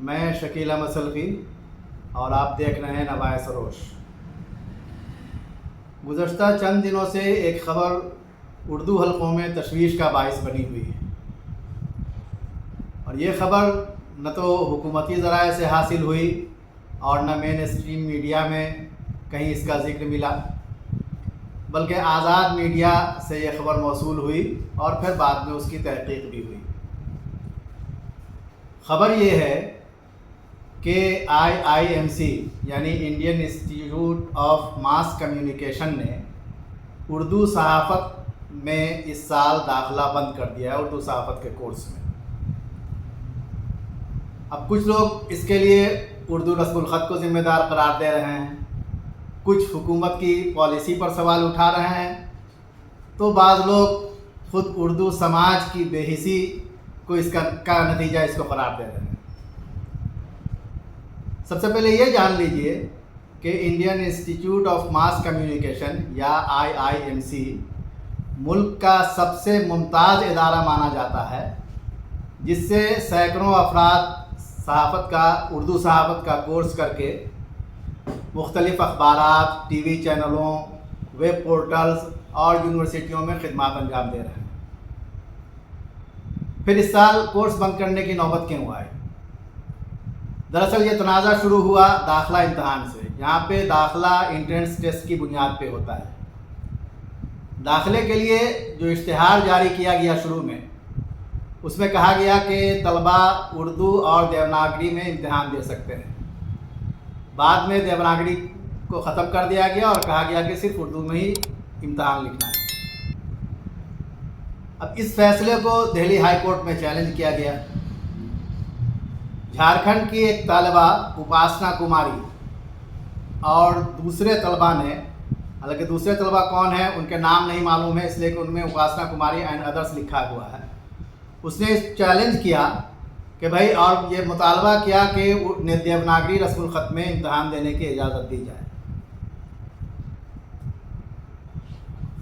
میں شکیل احمد سلفی اور آپ دیکھ رہے ہیں نوائے سروش۔ گزشتہ چند دنوں سے ایک خبر اردو حلقوں میں تشویش کا باعث بنی ہوئی ہے، اور یہ خبر نہ تو حکومتی ذرائع سے حاصل ہوئی اور نہ مین اسٹریم میڈیا میں کہیں اس کا ذکر ملا، بلکہ آزاد میڈیا سے یہ خبر موصول ہوئی اور پھر بعد میں اس کی تحقیق بھی ہوئی۔ خبر یہ ہے کہ IIMC یعنی Indian institute of mass communication نے اردو صحافت میں اس سال داخلہ بند کر دیا ہے، اردو صحافت کے کورس میں۔ اب کچھ لوگ اس کے لیے اردو رسم الخط کو ذمہ دار قرار دے رہے ہیں، کچھ حکومت کی پالیسی پر سوال اٹھا رہے ہیں، تو بعض لوگ خود اردو سماج کی بے حسی کو اس کا نتیجہ اس کو قرار دے رہے ہیں۔ سب سے پہلے یہ جان لیجئے کہ Indian institute of mass communication یا IIMC ملک کا سب سے ممتاز ادارہ مانا جاتا ہے، جس سے سینکڑوں افراد اردو صحافت کا کورس کر کے مختلف اخبارات، ٹی وی چینلوں، ویب پورٹلز اور یونیورسٹیوں میں خدمات انجام دے رہے ہیں۔ پھر اس سال کورس بند کرنے کی نوبت کیوں آئی؟ دراصل یہ تنازع شروع ہوا داخلہ امتحان سے۔ یہاں پہ داخلہ انٹرنس ٹیسٹ کی بنیاد پہ ہوتا ہے۔ داخلے کے لیے جو اشتہار جاری کیا گیا شروع میں، اس میں کہا گیا کہ طلبہ اردو اور دیوناگری میں امتحان دے سکتے ہیں۔ بعد میں دیوناگری کو ختم کر دیا گیا اور کہا گیا کہ صرف اردو میں ہی امتحان لکھنا ہے۔ اب اس فیصلے کو دہلی ہائی کورٹ میں چیلنج کیا گیا۔ جھارکھنڈ کی ایک طالبہ اپاسنا کماری اور دوسرے طلبہ نے، حالانکہ دوسرے طلبہ کون ہیں ان کے نام نہیں معلوم ہے، اس لیے کہ ان میں اپاسنا کماری اینڈ ادرس لکھا ہوا ہے، اس نے چیلنج کیا کہ بھائی، اور یہ مطالبہ کیا کہ دیوناگری رسم الخط میں امتحان دینے کی اجازت دی جائے۔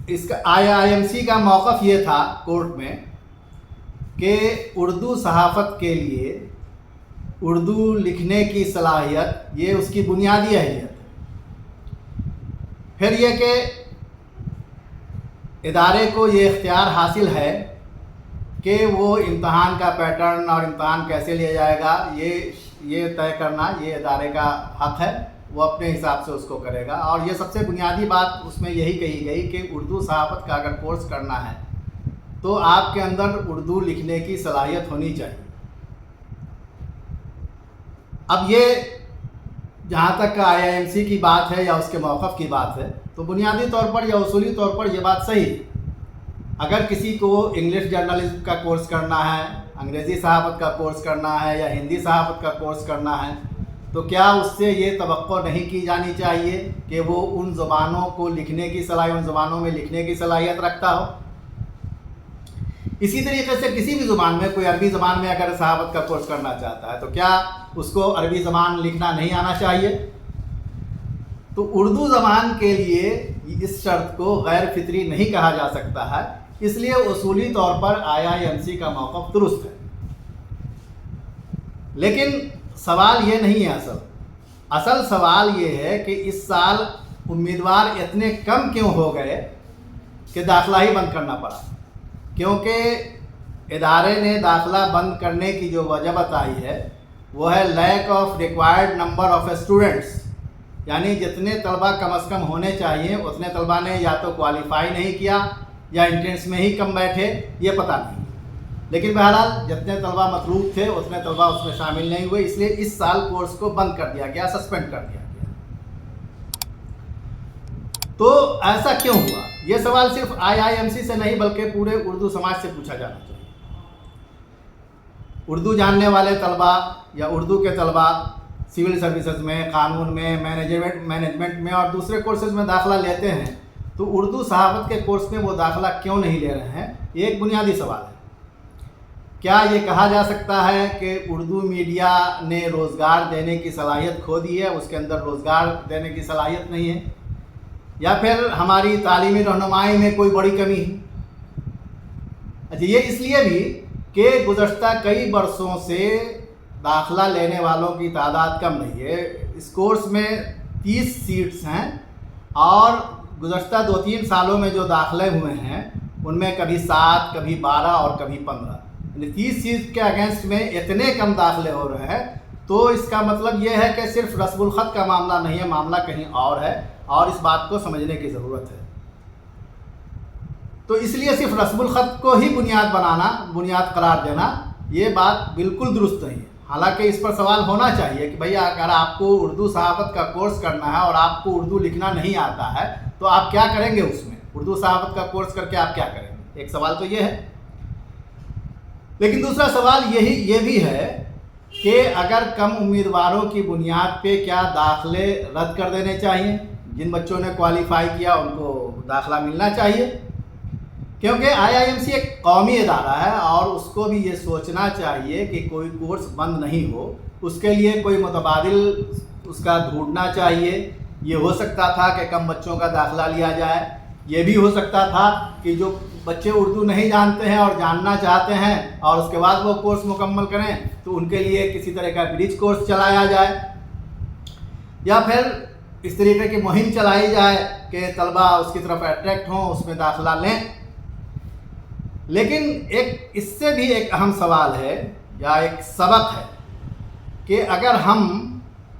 اس کا IIMC کا موقف یہ تھا کورٹ میں کہ اردو صحافت کے لیے اردو لکھنے کی صلاحیت یہ اس کی بنیادی اہلیت ہے۔ پھر یہ کہ ادارے کو یہ اختیار حاصل ہے کہ وہ امتحان کا پیٹرن اور امتحان کیسے لیا جائے گا یہ طے کرنا یہ ادارے کا حق ہے، وہ اپنے حساب سے اس کو کرے گا۔ اور یہ سب سے بنیادی بات اس میں یہی کہی گئی کہ اردو صحافت کا اگر کورس کرنا ہے تو آپ کے اندر اردو لکھنے کی صلاحیت ہونی چاہیے۔ اب یہ جہاں تک IIMC کی بات ہے یا اس کے موقف کی بات ہے، تو بنیادی طور پر یا اصولی طور پر یہ بات صحیح ہے۔ اگر کسی کو انگلش جرنلزم کا کورس کرنا ہے، انگریزی صحافت کا کورس کرنا ہے یا ہندی صحافت کا کورس کرنا ہے، تو کیا اس سے یہ توقع نہیں کی جانی چاہیے کہ وہ ان زبانوں کو لکھنے کی صلاحیت، ان زبانوں میں لکھنے کی صلاحیت رکھتا ہو؟ اسی طریقے سے کسی بھی زبان میں، کوئی عربی زبان میں اگر صحافت کا کورس کرنا چاہتا ہے تو کیا اس کو عربی زبان لکھنا نہیں آنا چاہیے؟ تو اردو زبان کے لیے اس شرط کو غیر فطری نہیں کہا جا سکتا ہے، اس لیے اصولی طور پر IIMC کا موقف درست ہے۔ لیکن سوال یہ نہیں ہے، اصل سوال یہ ہے کہ اس سال امیدوار اتنے کم کیوں ہو گئے کہ داخلہ ہی بند کرنا پڑا؟ کیونکہ ادارے نے داخلہ بند کرنے کی جو وجہ بتائی ہے وہ ہے lack of required number of students, یعنی جتنے طلبہ کم از کم ہونے چاہیے اتنے طلبہ نے یا تو کوالیفائی نہیں کیا یا انٹرنس میں ہی کم بیٹھے، یہ پتہ نہیں۔ لیکن بہرحال جتنے طلبہ مطلوب تھے اتنے طلبہ اس میں شامل نہیں ہوئے، اس لیے اس سال کورس کو بند کر دیا گیا، سسپینڈ کر دیا گیا۔ تو ایسا کیوں ہوا؟ یہ سوال صرف IIMC سے نہیں بلکہ پورے اردو سماج سے پوچھا جانا چاہیے۔ اردو جاننے والے طلبہ یا اردو کے طلبہ سول سروسز میں، قانون میں، مینجمنٹ میں اور دوسرے کورسز میں داخلہ لیتے ہیں، تو اردو صحافت کے کورس میں وہ داخلہ کیوں نہیں لے رہے ہیں؟ یہ ایک بنیادی سوال ہے۔ کیا یہ کہا جا سکتا ہے کہ اردو میڈیا نے روزگار دینے کی صلاحیت کھو دی ہے، اس کے اندر روزگار دینے کی صلاحیت نہیں ہے، یا پھر ہماری تعلیمی رہنمائی میں کوئی بڑی کمی ہے؟ اچھا، یہ اس لیے بھی کہ گزشتہ کئی برسوں سے दाखिला लेने वालों की तादाद कम नहीं है। इस कोर्स में 30 सीट्स हैं और गुज़श्ता 2-3 सालों में जो दाखिले हुए हैं उनमें कभी 7, कभी 12 और कभी 15, यानी 30 सीट के अगेंस्ट में इतने कम दाखिले हो रहे हैं। तो इसका मतलब ये है कि सिर्फ रस्मुल ख़त का मामला नहीं है, मामला कहीं और है और इस बात को समझने की ज़रूरत है। तो इसलिए सिर्फ रस्मुल ख़त को ही बुनियाद करार देना ये बात बिल्कुल दुरुस्त नहीं है। हालांकि इस पर सवाल होना चाहिए कि भैया अगर आपको उर्दू सहाफ़त का कोर्स करना है और आपको उर्दू लिखना नहीं आता है तो आप क्या करेंगे उसमें? उर्दू सहाफ़त का कोर्स करके आप क्या करेंगे? एक सवाल तो ये है। लेकिन दूसरा सवाल ये भी है कि अगर कम उम्मीदवारों की बुनियाद पे क्या दाखिले रद्द कर देने चाहिए? जिन बच्चों ने क्वालिफ़ाई किया उनको दाखिला मिलना चाहिए, क्योंकि IIMC एक कौमी इदारा है और उसको भी ये सोचना चाहिए कि कोई कोर्स बंद नहीं हो, उसके लिए कोई मुतबादिल उसका ढूंढना चाहिए। ये हो सकता था कि कम बच्चों का दाखिला लिया जाए, ये भी हो सकता था कि जो बच्चे उर्दू नहीं जानते हैं और जानना चाहते हैं और उसके बाद वो कोर्स मुकम्मल करें तो उनके लिए किसी तरह का ब्रिज कोर्स चलाया जाए, या फिर इस तरीके की मुहिम चलाई जाए कि तलबा उसकी तरफ अट्रैक्ट हों, उसमें दाखिला लें। लेकिन एक इससे भी एक अहम सवाल है या एक सबक है कि अगर हम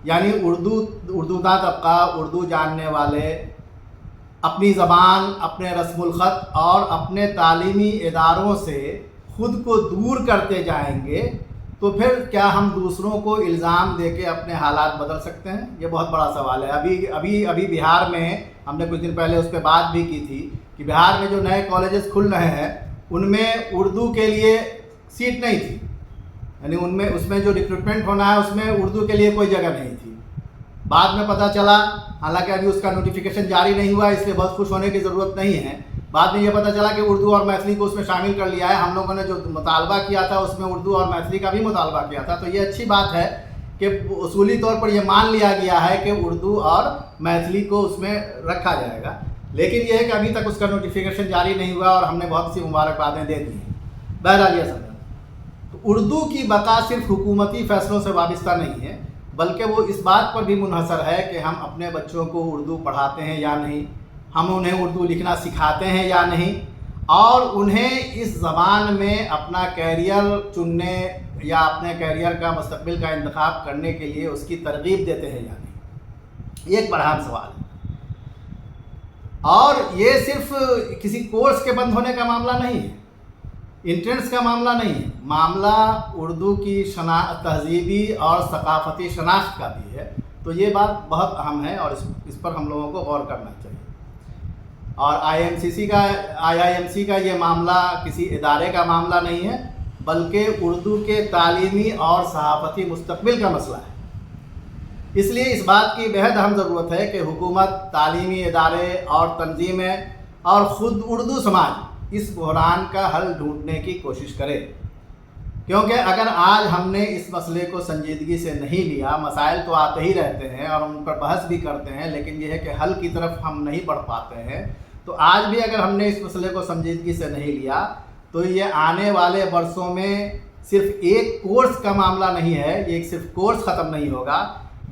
यानी उर्दूदा तबका, उर्दू जानने वाले अपनी ज़बान, अपने रस्मुल ख़त और अपने तालीमी इदारों से ख़ुद को दूर करते जाएंगे तो फिर क्या हम दूसरों को इल्ज़ाम देके अपने हालात बदल सकते हैं? ये बहुत बड़ा सवाल है। अभी बिहार में हमने कुछ दिन पहले उस पर बात भी की थी कि बिहार में जो नए कॉलेजेस खुल रहे हैं उनमें उर्दू के लिए सीट नहीं थी, यानी उसमें जो रिक्रूटमेंट होना है उसमें उर्दू के लिए कोई जगह नहीं थी। बाद में पता चला, हालांकि अभी उसका नोटिफिकेशन जारी नहीं हुआ इसलिए बहुत खुश होने की ज़रूरत नहीं है, बाद में ये पता चला कि उर्दू और मैथिली को उसमें शामिल कर लिया है। हम लोगों ने जो मुतालबा किया था उसमें उर्दू और मैथिली का भी मुतालबा किया था। तो ये अच्छी बात है कि उसूली तौर पर यह मान लिया गया है कि उर्दू और मैथिली को उसमें रखा जाएगा। लेकिन यह है कि अभी तक उसका नोटिफिकेशन जारी नहीं हुआ और हमने बहुत सी मुबारकबादें दे दी हैं। बहरहाल ये समझ, तो उर्दू की बका सिर्फ हुकूमती फ़ैसलों से वाबस्ता नहीं है, बल्कि वो इस बात पर भी मुनहसर है कि हम अपने बच्चों को उर्दू पढ़ाते हैं या नहीं, हम उन्हें उर्दू लिखना सिखाते हैं या नहीं, और उन्हें इस ज़बान में अपना कैरियर चुनने या अपने कैरियर का मुस्तक़बिल का इंतखाब करने के लिए उसकी तरगीब देते हैं या नहीं। ये एक बड़ा अहम सवाल है और ये सिर्फ किसी कोर्स के बंद होने का मामला नहीं है, इंट्रेंस का मामला नहीं है, मामला उर्दू की तहज़ीबी और सकाफ़ती शनाख्त का भी है। तो ये बात बहुत अहम है और इस पर हम लोगों को गौर करना चाहिए। और IIMC का ये मामला किसी इदारे का मामला नहीं है, बल्कि उर्दू के तालीमी और सहाफ़ती मुस्तक़बिल का मसला है। इसलिए इस बात की बेहद अहम ज़रूरत है कि हुकूमत, तालीमी इदारे और तंजीमें और ख़ुद उर्दू समाज इस बहरान का हल ढूंढने की कोशिश करे, क्योंकि अगर आज हमने इस मसले को संजीदगी से नहीं लिया, मसाइल तो आते ही रहते हैं और उन पर बहस भी करते हैं, लेकिन यह है कि हल की तरफ हम नहीं बढ़ पाते हैं। तो आज भी अगर हमने इस मसले को संजीदगी से नहीं लिया तो ये आने वाले वर्षों में सिर्फ एक कोर्स का मामला नहीं है, ये सिर्फ कोर्स ख़त्म नहीं होगा,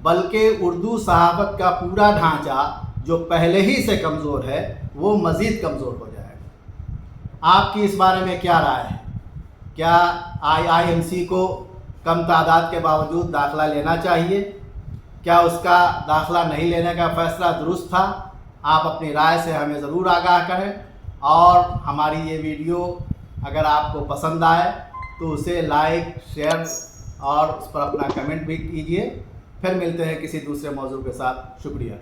बल्कि उर्दू सहाफ़त का पूरा ढांचा जो पहले ही से कमज़ोर है वो मज़ीद कमज़ोर हो जाएगा। आपकी इस बारे में क्या राय है? क्या IIMC को कम तादाद के बावजूद दाखिला लेना चाहिए? क्या उसका दाखिला नहीं लेने का फ़ैसला दुरुस्त था? आप अपनी राय से हमें ज़रूर आगाह करें और हमारी ये वीडियो अगर आपको पसंद आए तो उसे लाइक, शेयर और उस पर अपना कमेंट भी कीजिए। फिर मिलते हैं किसी दूसरे मौजू के साथ। शुक्रिया।